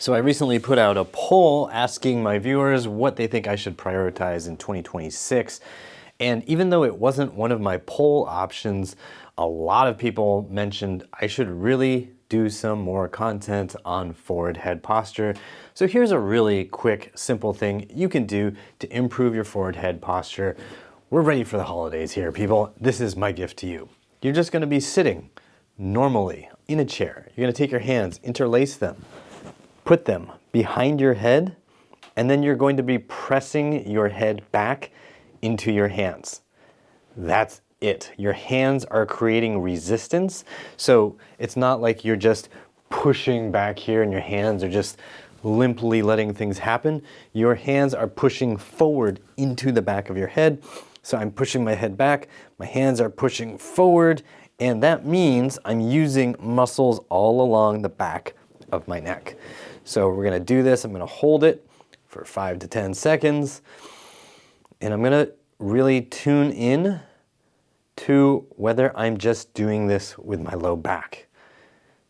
So I recently put out a poll asking my viewers what they think I should prioritize in 2026. And even though it wasn't one of my poll options, a lot of people mentioned I should really do some more content on forward head posture. So here's a really quick, simple thing you can do to improve your forward head posture. We're ready for the holidays here, people. This is my gift to you. You're just gonna be sitting normally in a chair. You're gonna take your hands, interlace them, put them behind your head, and then you're going to be pressing your head back into your hands. That's it. Your hands are creating resistance, so it's not like you're just pushing back here and your hands are just limply letting things happen. Your hands are pushing forward into the back of your head. So I'm pushing my head back, my hands are pushing forward, and that means I'm using muscles all along the back of my neck. So we're gonna do this. I'm gonna hold it for 5 to 10 seconds, and I'm gonna really tune in to whether I'm just doing this with my low back,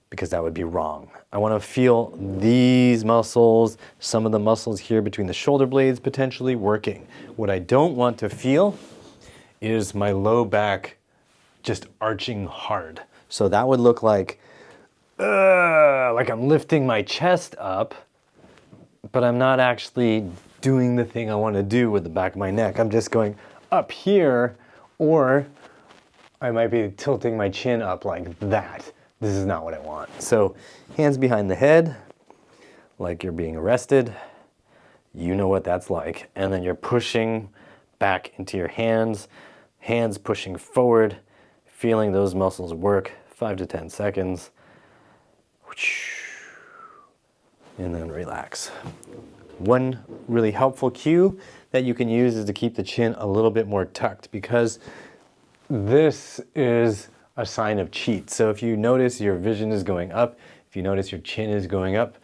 because that would be wrong. I wanna feel these muscles, some of the muscles here between the shoulder blades potentially working. What I don't want to feel is my low back just arching hard. So that would look like I'm lifting my chest up, but I'm not actually doing the thing I want to do with the back of my neck. I'm just going up here, or I might be tilting my chin up like that. This is not what I want. So hands behind the head, like you're being arrested. You know what that's like. And then you're pushing back into your hands, hands pushing forward, feeling those muscles work, 5 to 10 seconds. And then relax. One really helpful cue that you can use is to keep the chin a little bit more tucked, because this is a sign of cheat. So if you notice your vision is going up, if you notice your chin is going up,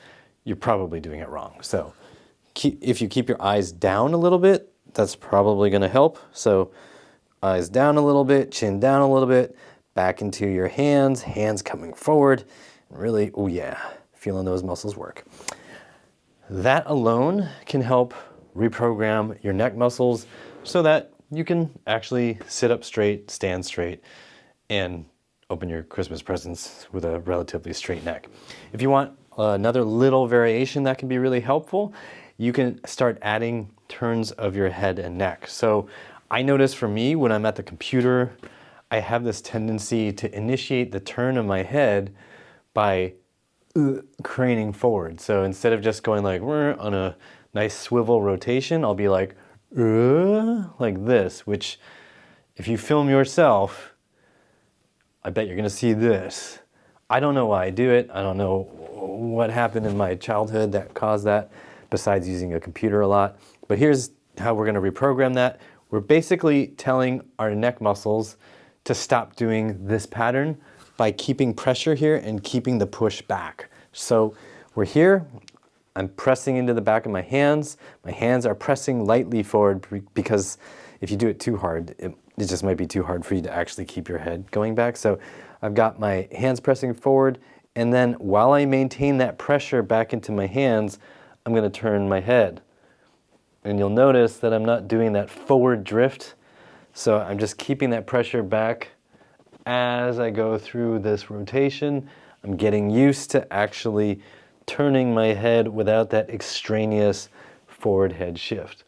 you're probably doing it wrong. So if you keep your eyes down a little bit, that's probably going to help. So eyes down a little bit, chin down a little bit, back into your hands, hands coming forward. Really, oh yeah, feeling those muscles work. That alone can help reprogram your neck muscles so that you can actually sit up straight, stand straight, and open your Christmas presents with a relatively straight neck. If you want another little variation that can be really helpful, you can start adding turns of your head and neck. So I notice for me, when I'm at the computer, I have this tendency to initiate the turn of my head by craning forward. So instead of just going like on a nice swivel rotation, I'll be like this, which if you film yourself, I bet you're gonna see this. I don't know why I do it. I don't know what happened in my childhood that caused that, besides using a computer a lot. But here's how we're gonna reprogram that. We're basically telling our neck muscles to stop doing this pattern by keeping pressure here and keeping the push back. So we're here, I'm pressing into the back of my hands are pressing lightly forward, because if you do it too hard, it just might be too hard for you to actually keep your head going back. So I've got my hands pressing forward, and then while I maintain that pressure back into my hands, I'm gonna turn my head. And you'll notice that I'm not doing that forward drift, so I'm just keeping that pressure back as I go through this rotation. I'm getting used to actually turning my head without that extraneous forward head shift.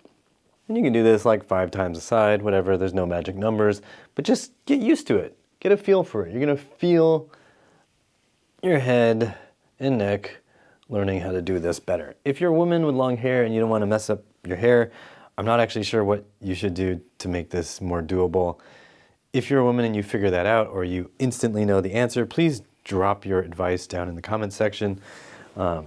And you can do this like 5 times a side, whatever, there's no magic numbers, but just get used to it. Get a feel for it. You're gonna feel your head and neck learning how to do this better. If you're a woman with long hair and you don't want to mess up your hair, I'm not actually sure what you should do to make this more doable. If you're a woman and you figure that out, or you instantly know the answer, please drop your advice down in the comments section,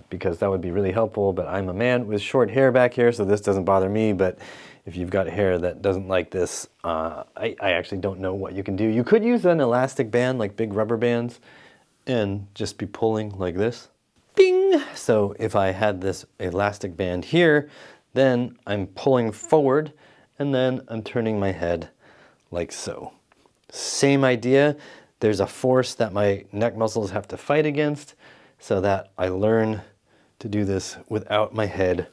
because that would be really helpful. But I'm a man with short hair back here, so this doesn't bother me. But if you've got hair that doesn't like this, I actually don't know what you can do. You could use an elastic band, like big rubber bands, and just be pulling like this. Bing! So if I had this elastic band here, then I'm pulling forward, and then I'm turning my head like so. Same idea. There's a force that my neck muscles have to fight against, so that I learn to do this without my head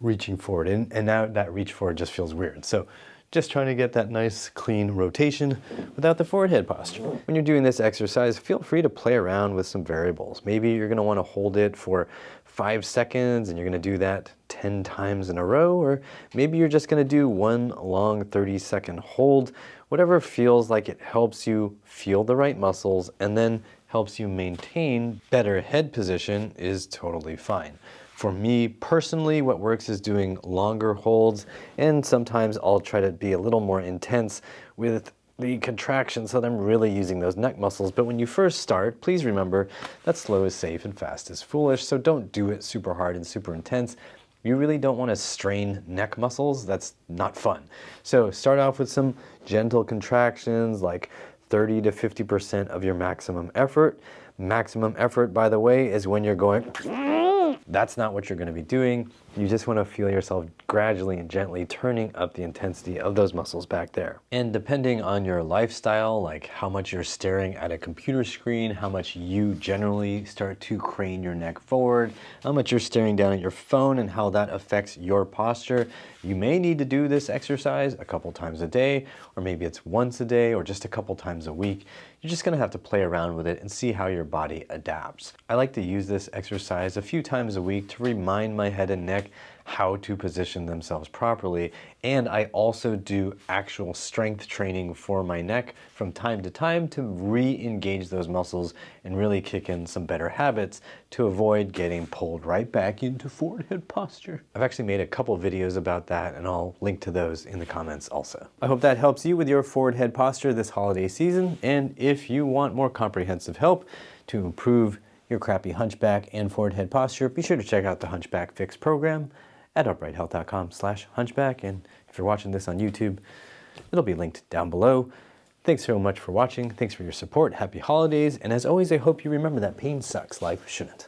reaching forward. And now that reach forward just feels weird. So just trying to get that nice clean rotation without the forward head posture. When you're doing this exercise, feel free to play around with some variables. Maybe you're gonna wanna hold it for 5 seconds and you're gonna do that 10 times in a row, or maybe you're just gonna do one long 30-second hold. Whatever feels like it helps you feel the right muscles and then helps you maintain better head position is totally fine. For me personally, what works is doing longer holds, and sometimes I'll try to be a little more intense with the contraction so that I'm really using those neck muscles. But when you first start, please remember that slow is safe and fast is foolish, so don't do it super hard and super intense. You really don't want to strain neck muscles. That's not fun. So start off with some gentle contractions, like 30 to 50% of your maximum effort. Maximum effort, by the way, is when you're going. That's not what you're going to be doing. You just want to feel yourself gradually and gently turning up the intensity of those muscles back there. And depending on your lifestyle, like how much you're staring at a computer screen, how much you generally start to crane your neck forward, how much you're staring down at your phone, and how that affects your posture, you may need to do this exercise a couple times a day, or maybe it's once a day, or just a couple times a week. You're just going to have to play around with it and see how your body adapts. I like to use this exercise a few times a week to remind my head and neck how to position themselves properly. And I also do actual strength training for my neck from time to time to re-engage those muscles and really kick in some better habits to avoid getting pulled right back into forward head posture. I've actually made a couple videos about that, and I'll link to those in the comments also. I hope that helps you with your forward head posture this holiday season. And if you want more comprehensive help to improve your crappy hunchback and forward head posture, be sure to check out the Hunchback Fix program at uprighthealth.com/hunchback. And if you're watching this on YouTube, it'll be linked down below. Thanks so much for watching. Thanks for your support. Happy holidays. And as always, I hope you remember that pain sucks. Life shouldn't.